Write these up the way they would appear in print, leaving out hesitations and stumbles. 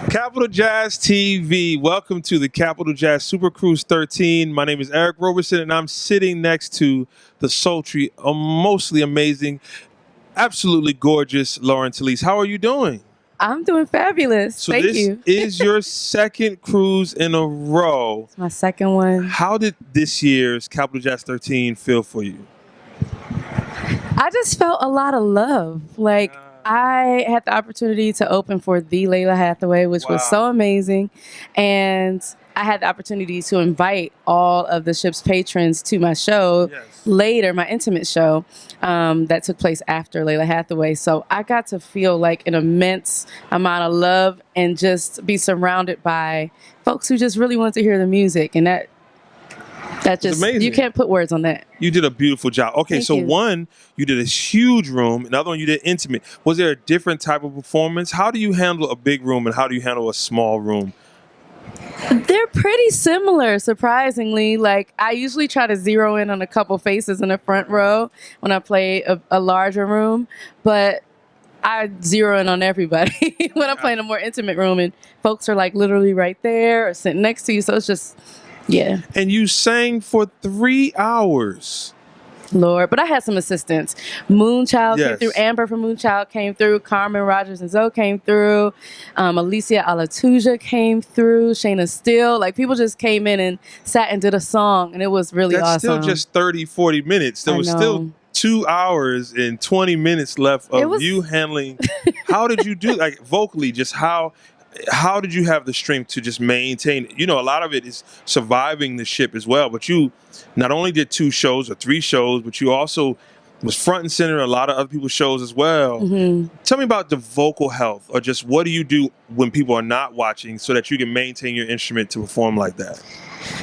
Capital Jazz TV. Welcome to the Capital Jazz SuperCruise 13. My name is Eric Roberson, and I'm sitting next to the sultry, mostly amazing, absolutely gorgeous Laurin Talese. How are you doing? I'm doing fabulous. Thank you. This is your second cruise in a row. It's my second one. How did this year's Capital Jazz 13 feel for you? I just felt a lot of love. I had the opportunity to open for the Layla Hathaway, which was so amazing. And I had the opportunity to invite all of the ship's patrons to my show later, my intimate show that took place after Layla Hathaway. So I got to feel like an immense amount of love and just be surrounded by folks who just really want to hear the music. And that just, you can't put words on that. You did a beautiful job. Okay, Thank so you. One, you did a huge room. Another one, you did intimate. Was there a different type of performance? How do you handle a big room and how do you handle a small room? They're pretty similar, surprisingly. Like, I usually try to zero in on a couple faces in the front row when I play a larger room, but I zero in on everybody when I'm playing a more intimate room, and folks are like literally right there or sitting next to you. So it's just, yeah. And you sang for 3 hours. Lord, but I had some assistants. Moonchild came through. Amber from Moonchild came through. Carmen Rogers and Zoe came through. Alicia Alatuja came through. Shayna Steele. Like, people just came in and sat and did a song, and it was really awesome. That's still just 30, 40 minutes. There was still 2 hours and 20 minutes left of you handling. How did you do, like, vocally, just how did you have the strength to just maintain it? You know, a lot of it is surviving the ship as well, but you not only did 2 shows or 3 shows, but you also was front and center in a lot of other people's shows as well. Tell me about the vocal health, or just what do you do when people are not watching so that you can maintain your instrument to perform like that?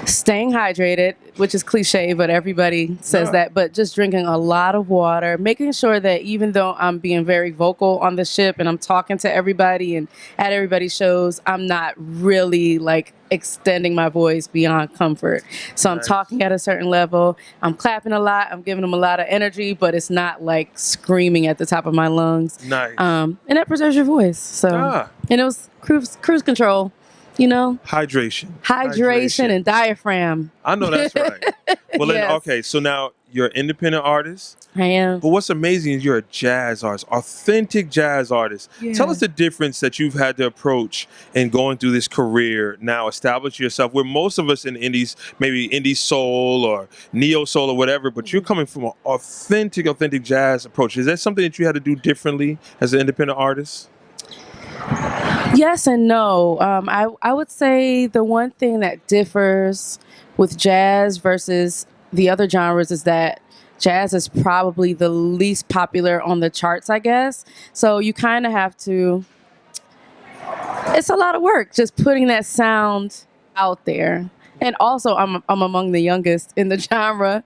Staying hydrated, which is cliche, but everybody says that, but just drinking a lot of water, making sure that even though I'm being very vocal on the ship and I'm talking to everybody and at everybody's shows, I'm not really like extending my voice beyond comfort. So I'm talking at a certain level, I'm clapping a lot, I'm giving them a lot of energy, but it's not like screaming at the top of my lungs. And that preserves your voice. So, and it was cruise control. You know, hydration and diaphragm. I know that's right. Well, then, okay, so now you're an independent artist. I am. But what's amazing is you're a jazz artist, authentic jazz artist. Tell us the difference that you've had to approach in going through this career, now establish yourself, where most of us in indies, maybe indie soul or neo soul or whatever, but you're coming from an authentic jazz approach. Is that something that you had to do differently as an independent artist? Yes and no. I would say the one thing that differs with jazz versus the other genres is that jazz is probably the least popular on the charts, I guess. So you kind of have to, it's a lot of work just putting that sound out there. And also I'm among the youngest in the genre.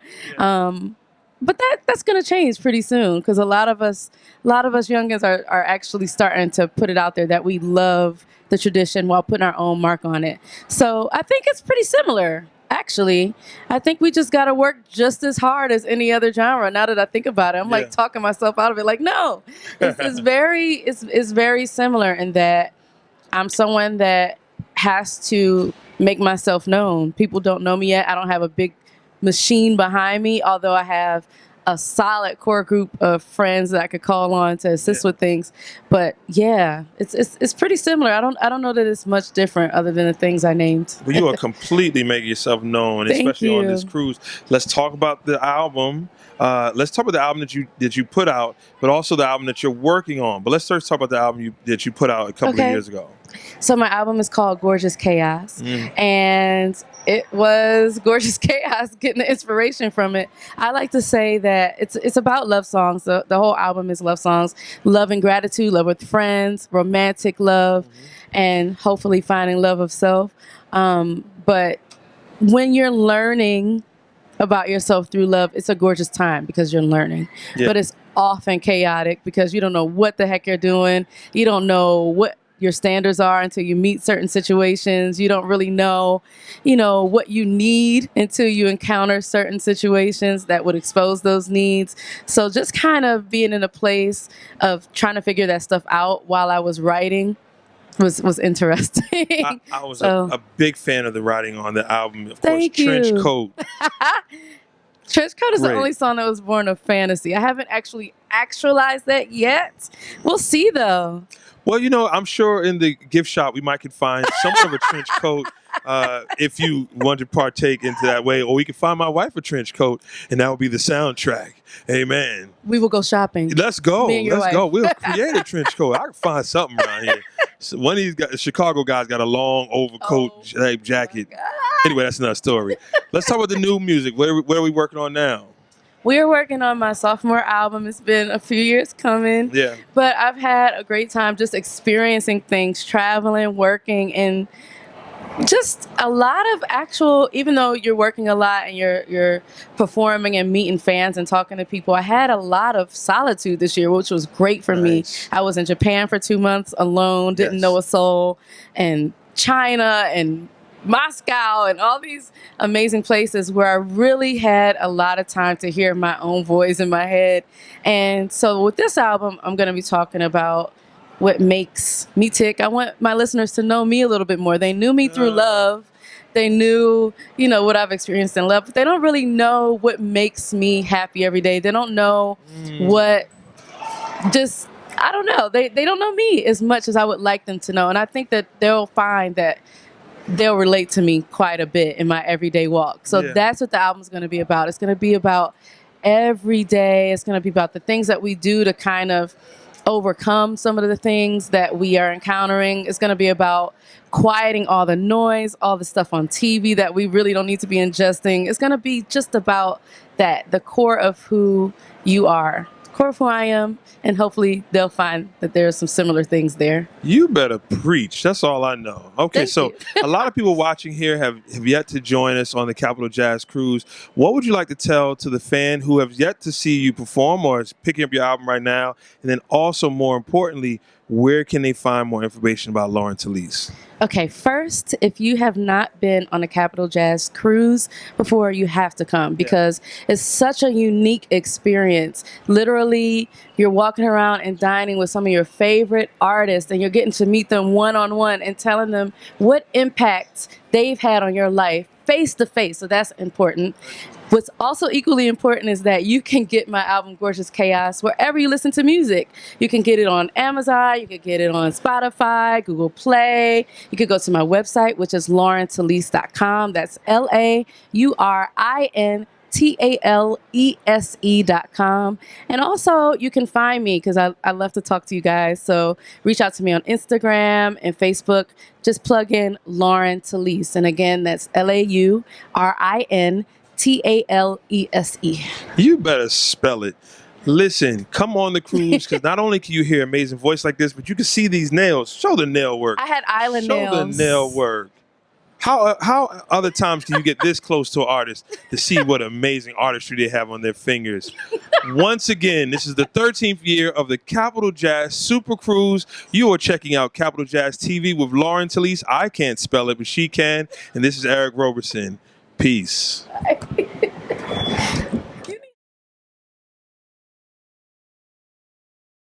But that's going to change pretty soon, because a lot of us youngins are actually starting to put it out there that we love the tradition while putting our own mark on it. So I think it's pretty similar, actually. I think we just got to work just as hard as any other genre. Now that I think about it, I'm like talking myself out of it. Like, no, it's very similar in that I'm someone that has to make myself known. People don't know me yet. I don't have a big machine behind me, although I have a solid core group of friends that I could call on to assist with things. But yeah, it's pretty similar. I don't know that it's much different other than the things I named. Well, you are completely making yourself known, especially on this cruise. Let's talk about the album. Let's talk about the album that you put out, but also the album that you're working on. But let's first talk about the album that you put out a couple of years ago. So my album is called Gorgeous Chaos, and it was Gorgeous Chaos, getting the inspiration from it. I like to say that it's about love songs. The whole album is love songs, love and gratitude, love with friends, romantic love, and hopefully finding love of self. But when you're learning about yourself through love, it's a gorgeous time because you're learning. But it's often chaotic because you don't know what the heck you're doing. You don't know what your standards are until you meet certain situations. You don't really know, what you need until you encounter certain situations that would expose those needs. So just kind of being in a place of trying to figure that stuff out while I was writing was interesting. I was a big fan of the writing on the album. Of course, Trench Coat. Trench Coat is the only song that was born of fantasy. I haven't actually actualized that yet. We'll see, though. Well, you know, I'm sure in the gift shop we might could find somewhat of a trench coat if you want to partake into that way. Or we could find my wife a trench coat, and that would be the soundtrack. Amen. We will go shopping. Let's go. Let's go. We'll create a trench coat. I can find something around here. So one of these Chicago guys got a long overcoat jacket. Anyway, that's another story. Let's talk about the new music. Where are we working on now? We're working on my sophomore album. It's been a few years coming. Yeah. But I've had a great time just experiencing things, traveling, working, and just a lot of actual, even though you're working a lot and you're performing and meeting fans and talking to people, I had a lot of solitude this year, which was great for me. I was in Japan for 2 months alone, didn't know a soul, and China and Moscow and all these amazing places where I really had a lot of time to hear my own voice in my head. And so with this album, I'm going to be talking about what makes me tick. I want my listeners to know me a little bit more. They knew me through love. They knew, you know, what I've experienced in love, but they don't really know what makes me happy every day. They don't know what I don't know. They don't know me as much as I would like them to know. And I think that they'll find that they'll relate to me quite a bit in my everyday walk. So that's what the album's going to be about. It's going to be about every day. It's going to be about the things that we do to kind of overcome some of the things that we are encountering. It's going to be about quieting all the noise, all the stuff on TV that we really don't need to be ingesting. It's going to be just about that, the core of who you are, the core of who I am, and hopefully they'll find that there are some similar things there. You better preach. That's all I know. Okay, Thank a lot of people watching here have yet to join us on the Capital Jazz Cruise. What would you like to tell to the fan who have yet to see you perform or is picking up your album right now? And then also, more importantly, where can they find more information about Laurin Talese? Okay, first, if you have not been on a Capital Jazz Cruise before, you have to come because it's such a unique experience. Literally, you're walking around and dining with some of your favorite artists and you're getting to meet them one-on-one and telling them what impact they've had on your life face to face. So that's important. What's also equally important is that you can get my album, Gorgeous Chaos, wherever you listen to music. You can get it on Amazon, you can get it on Spotify, Google Play. You could go to my website, which is laurintalese.com. That's LaurinTalese.com. And also, you can find me because I love to talk to you guys. So reach out to me on Instagram and Facebook. Just plug in Laurin Talese. And again, that's LaurinTalese. You better spell it. Listen, come on the cruise because not only can you hear amazing voice like this, but you can see these nails. Show the nail work. I had island nails. Show the nail work. How other times can you get this close to an artist to see what amazing artistry they have on their fingers? Once again, this is the 13th year of the Capital Jazz Super Cruise. You are checking out Capital Jazz TV with Laurin Talese. I can't spell it, but she can. And this is Eric Roberson. Peace.